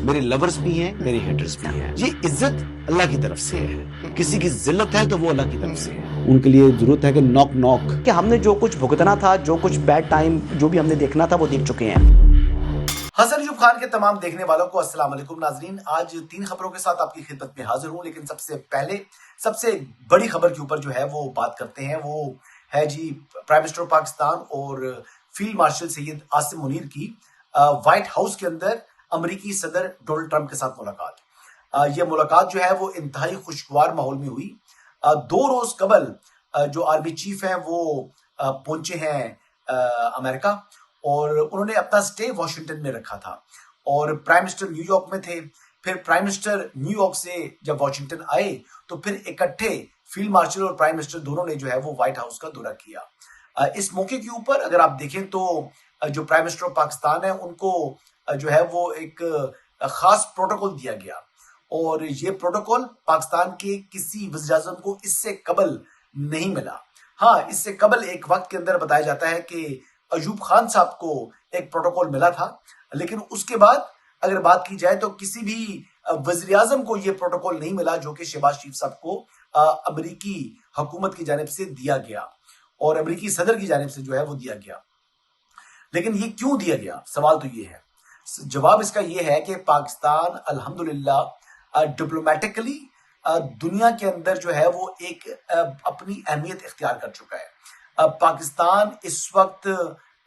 میرے لورز بھی ہیں، میرے ہیٹرز بھی ہیں. یہ عزت اللہ کی طرف سے ہے. کسی کی ذلت ہے تو وہ اللہ کی طرف سے ہے. ان کے لیے ضرورت ہے کہ نوک نوک کہ ہم نے جو کچھ بھگتنا تھا، جو کچھ بیڈ ٹائم جو بھی ہم نے دیکھنا تھا وہ دیکھ چکے ہیں. حسن ایوب خان کے تمام دیکھنے والوں کو السلام علیکم ناظرین. آج 3 خبروں کے ساتھ آپ کی خدمت میں حاضر ہوں، لیکن سب سے پہلے سب سے بڑی خبر کے اوپر جو ہے وہ بات کرتے ہیں. وہ ہے جی پرائم منسٹر پاکستان اور فیلڈ مارشل سید عاصم منیر کی وائٹ ہاؤس کے اندر امریکی صدر ڈونلڈ ٹرمپ کے ساتھ ملاقات. یہ ملاقات جو ہے وہ انتہائی خوشگوار ماحول میں ہوئی. 2 روز قبل جو آرمی چیف ہیں وہ پہنچے ہیں امریکہ، اور انہوں نے اپنا سٹے واشنگٹن میں رکھا تھا، اور پرائم منسٹر نیو یارک میں تھے. پھر پرائم منسٹر نیو یارک سے جب واشنگٹن آئے تو پھر اکٹھے فیلڈ مارشل اور پرائم منسٹر دونوں نے جو ہے وہ وائٹ ہاؤس کا دورہ کیا. اس موقع کے اوپر اگر آپ دیکھیں تو جو پرائم منسٹر پاکستان ہے ان کو جو ہے وہ ایک خاص پروٹوکول دیا گیا، اور یہ پروٹوکول پاکستان کے کسی وزیر اعظم کو اس سے قبل نہیں ملا. ہاں، اس سے قبل ایک وقت کے اندر بتایا جاتا ہے کہ ایوب خان صاحب کو ایک پروٹوکول ملا تھا، لیکن اس کے بعد اگر بات کی جائے تو کسی بھی وزیر اعظم کو یہ پروٹوکول نہیں ملا جو کہ شہباز شریف صاحب کو امریکی حکومت کی جانب سے دیا گیا اور امریکی صدر کی جانب سے جو ہے وہ دیا گیا. لیکن یہ کیوں دیا گیا؟ سوال تو یہ ہے. جواب اس کا یہ ہے کہ پاکستان الحمدللہ ڈپلومیٹکلی دنیا کے اندر جو ہے وہ ایک اپنی اہمیت اختیار کر چکا ہے. پاکستان اس وقت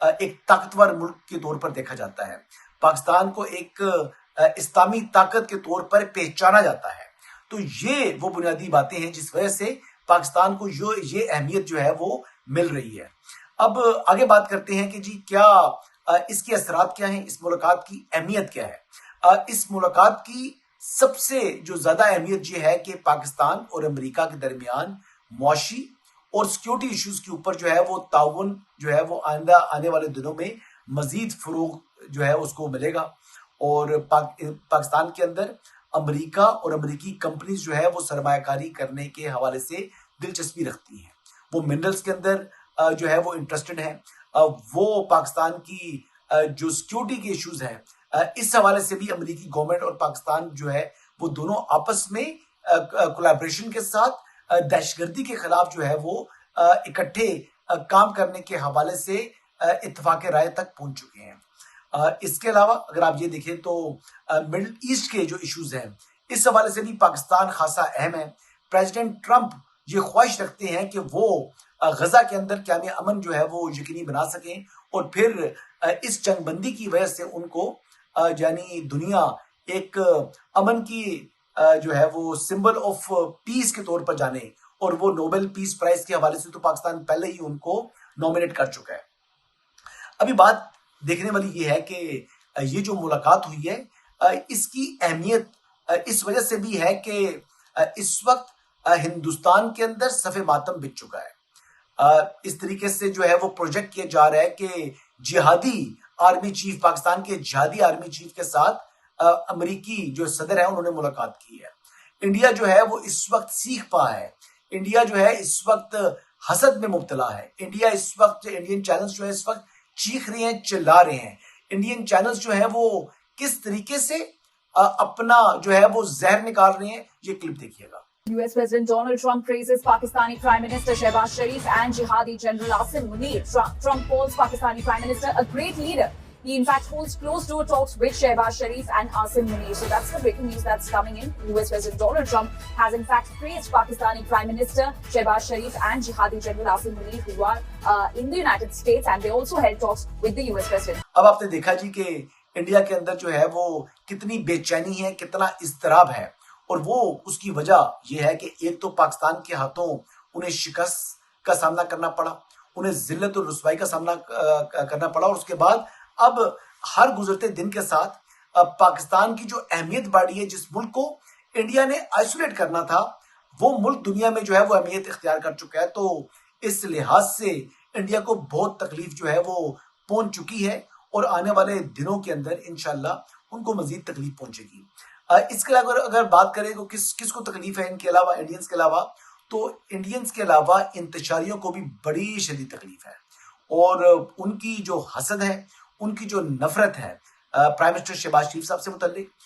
ایک طاقتور ملک کے طور پر دیکھا جاتا ہے. پاکستان کو ایک اسلامی طاقت کے طور پر پہچانا جاتا ہے. تو یہ وہ بنیادی باتیں ہیں جس وجہ سے پاکستان کو یہ اہمیت جو ہے وہ مل رہی ہے. اب آگے بات کرتے ہیں کہ جی کیا اس کے اثرات کیا ہیں، اس ملاقات کی اہمیت کیا ہے. اس ملاقات کی سب سے جو زیادہ اہمیت یہ ہے کہ پاکستان اور امریکہ کے درمیان معاشی اور سیکیورٹی ایشوز کے اوپر جو ہے وہ تعاون جو ہے وہ آنے والے دنوں میں مزید فروغ جو ہے اس کو ملے گا. اور پاکستان کے اندر امریکہ اور امریکی کمپنیز جو ہے وہ سرمایہ کاری کرنے کے حوالے سے دلچسپی رکھتی ہیں. وہ منرلز کے اندر جو ہے وہ انٹرسٹڈ ہیں. وہ پاکستان کی جو سیکیورٹی کے ایشوز ہیں اس حوالے سے بھی امریکی گورنمنٹ اور پاکستان جو ہے وہ دونوں آپس میں کولیبریشن کے ساتھ دہشت گردی کے خلاف جو ہے وہ اکٹھے کام کرنے کے حوالے سے اتفاق رائے تک پہنچ چکے ہیں. اس کے علاوہ اگر آپ یہ دیکھیں تو مڈل ایسٹ کے جو ایشوز ہیں اس حوالے سے بھی پاکستان خاصا اہم ہے. پریزیڈنٹ ٹرمپ یہ خواہش رکھتے ہیں کہ وہ غزہ کے اندر قیام امن جو ہے وہ یقینی بنا سکیں، اور پھر اس جنگ بندی کی وجہ سے ان کو یعنی دنیا ایک امن کی جو ہے وہ سمبل آف پیس کے طور پر جانے. اور وہ نوبل پیس پرائز کے حوالے سے تو پاکستان پہلے ہی ان کو نومینیٹ کر چکا ہے. ابھی بات دیکھنے والی یہ ہے کہ یہ جو ملاقات ہوئی ہے اس کی اہمیت اس وجہ سے بھی ہے کہ اس وقت ہندوستان کے اندر صف ماتم بچ چکا ہے. اس طریقے سے جو ہے وہ پروجیکٹ کیا جا رہا ہے کہ جہادی آرمی چیف، پاکستان کے جہادی آرمی چیف کے ساتھ امریکی جو صدر ہیں انہوں نے ملاقات کی ہے. انڈیا جو ہے وہ اس وقت سیکھ پا ہے. انڈیا جو ہے اس وقت حسد میں مبتلا ہے. انڈیا اس وقت انڈین چینلز جو ہے اس وقت چیخ رہے ہیں، چلا رہے ہیں. انڈین چینلز جو ہے وہ کس طریقے سے اپنا جو ہے وہ زہر نکال رہے ہیں، یہ کلپ دیکھیے گا. US President Donald Trump praises Pakistani Prime Minister Shehbaz Sharif and Jihadi General Asim Munir. Trump calls Pakistani Prime Minister a great leader. He in fact holds closed-door talks with Shehbaz Sharif and Asim Munir. So that's the breaking news that's coming in. US President Donald Trump has in fact praised Pakistani Prime Minister Shehbaz Sharif and Jihadi General Asim Munir, who are in the United States, and they also held talks with the US President. اب آپ نے دیکھا جی کہ India کے اندر جو ہے وہ کتنی بے چینی ہے، کتنا اضطراب ہے، اور وہ اس کی وجہ یہ ہے کہ ایک تو پاکستان کے ہاتھوں انہیں شکست کا سامنا کرنا پڑا، انہیں ذلت اور رسوائی کا سامنا کرنا پڑا، اور اس کے بعد اب ہر گزرتے دن کے ساتھ پاکستان کی جو اہمیت بڑھی ہے، جس ملک کو انڈیا نے آئسولیٹ کرنا تھا وہ ملک دنیا میں جو ہے وہ اہمیت اختیار کر چکا ہے. تو اس لحاظ سے انڈیا کو بہت تکلیف جو ہے وہ پہنچ چکی ہے، اور آنے والے دنوں کے اندر انشاءاللہ ان کو مزید تکلیف پہنچے گی. اس کے علاوہ اگر بات کریں تو کس کو تکلیف ہے ان کے علاوہ، انڈینز کے علاوہ، تو انڈینز کے علاوہ انتشاریوں کو بھی بڑی شدید تکلیف ہے. اور ان کی جو حسد ہے، ان کی جو نفرت ہے پرائم منسٹر شہباز شریف صاحب سے متعلق،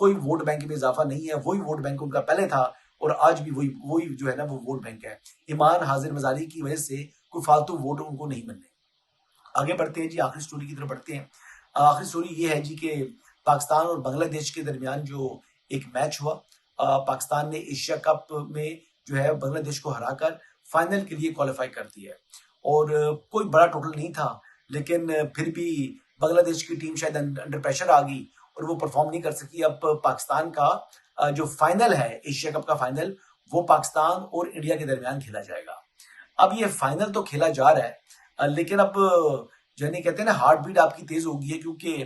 کوئی ووٹ بینک میں اضافہ نہیں ہے, وہی ووٹ بینک ان کا پہلے تھا اور آج بھی وہی جو ہے نا وہ ووٹ بینک ہے. ایمان حاضر مزاری کی وجہ سے کوئی فالتو ووٹ ان کو نہیں ملنے. آگے بڑھتے ہیں جی, آخری سٹوری کی طرف بڑھتے ہیں. آخری سٹوری یہ ہے جی کہ پاکستان اور بنگلہ دیش کے درمیان جو ایک میچ ہوا, پاکستان نے ایشیا کپ میں جو ہے بنگلہ دیش کو ہرا کر فائنل کے لیے کوالیفائی کر دیا ہے. اور کوئی بڑا ٹوٹل نہیں تھا, لیکن پھر بھی بنگلہ دیش کی ٹیم شاید انڈر پریشر آ گئی اور وہ پرفارم نہیں کر سکی. اب پاکستان کا جو فائنل ہے ایشیا کپ کا فائنل, وہ پاکستان اور انڈیا کے درمیان کھیلا جائے گا. اب یہ فائنل تو کھیلا جا رہا ہے, لیکن اب جو کہتے ہیں نا ہارٹ بیٹ آپ کی تیز ہو گئی ہے, کیونکہ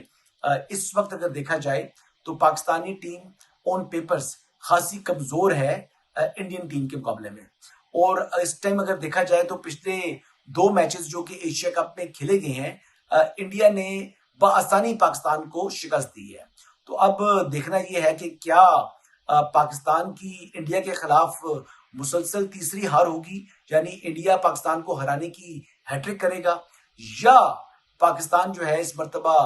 اس وقت اگر دیکھا جائے تو پاکستانی ٹیم آن پیپرز خاصی کمزور ہے انڈین ٹیم کے مقابلے میں. اور اس ٹائم اگر دیکھا جائے تو پچھلے 2 میچز جو کہ ایشیا کپ میں کھیلے گئے ہیں, انڈیا نے بآسانی پاکستان کو شکست دی ہے. تو اب دیکھنا یہ ہے کہ کیا پاکستان کی انڈیا کے خلاف مسلسل تیسری ہار ہوگی, یعنی انڈیا پاکستان کو ہرانے کی ہیٹرک کرے گا, یا پاکستان جو ہے اس مرتبہ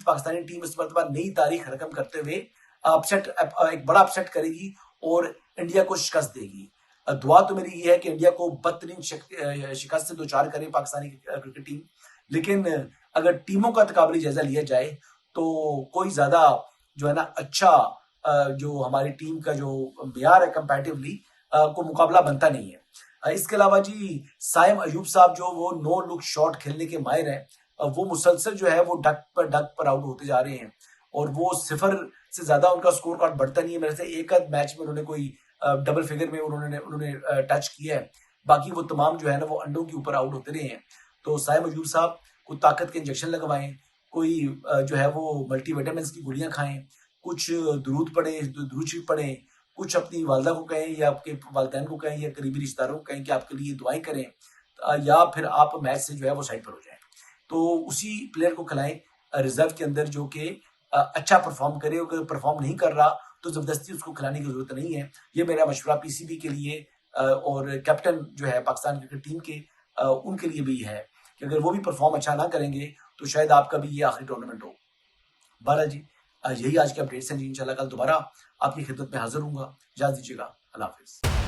پاکستانی ٹیم اس مرتبہ نئی تاریخ رقم کرتے ہوئے ایک بڑا اپسیٹ کرے گی اور انڈیا کو شکست دے گی. دعا تو میری یہ ہے کہ انڈیا کو بدترین شکست سے دوچار کرے پاکستانی کرکٹ ٹیم, لیکن اگر ٹیموں کا تقابلی جائزہ لیا جائے تو کوئی زیادہ جو ہے نا اچھا جو ہماری ٹیم کا جو معیار ہے کمپیریٹیولی کو مقابلہ بنتا نہیں ہے. اس کے علاوہ جی سائم ایوب صاحب جو وہ 9 لک شاٹ کھیلنے کے ماہر ہیں, وہ مسلسل جو ہے وہ ڈک پر آؤٹ ہوتے جا رہے ہیں اور وہ 0 سے زیادہ ان کا سکور کارڈ بڑھتا نہیں ہے. میرے سے ایک آدھ میچ میں انہوں نے کوئی ڈبل فگر میں انہوں نے ٹچ کیا ہے, باقی وہ تمام جو ہے نا وہ انڈوں کے اوپر آؤٹ ہوتے رہے ہیں. تو سائم ایوب صاحب کو طاقت کے انجیکشن لگوائیں, کوئی جو ہے وہ ملٹی وٹامنس کی گولیاں کھائیں, کچھ درود پڑھیں, درود شریف پڑھیں, کچھ اپنی والدہ کو کہیں یا آپ کے والدین کو کہیں یا قریبی رشتہ داروں کو کہیں کہ آپ کے لیے دعائیں کریں, یا پھر آپ میچ سے جو ہے وہ سائڈ پر ہو جائیں. تو اسی پلیئر کو کھلائیں ریزرو کے اندر جو کہ اچھا پرفارم کرے. اگر پرفارم نہیں کر رہا تو زبردستی اس کو کھلانے کی ضرورت نہیں ہے. یہ میرا مشورہ پی سی بی کے لیے اور کیپٹن جو ہے پاکستان کرکٹ ٹیم کے ان کے لیے بھی ہے کہ اگر وہ بھی پرفارم اچھا نہ کریں گے تو شاید آپ کا بھی یہ آخری ٹورنامنٹ ہو. بہرحال جی یہی آج کے اپڈیٹس ہیں جی. انشاءاللہ کل دوبارہ آپ کی خدمت میں حاضر ہوں گا. اجازت دیجیے گا. اللہ حافظ.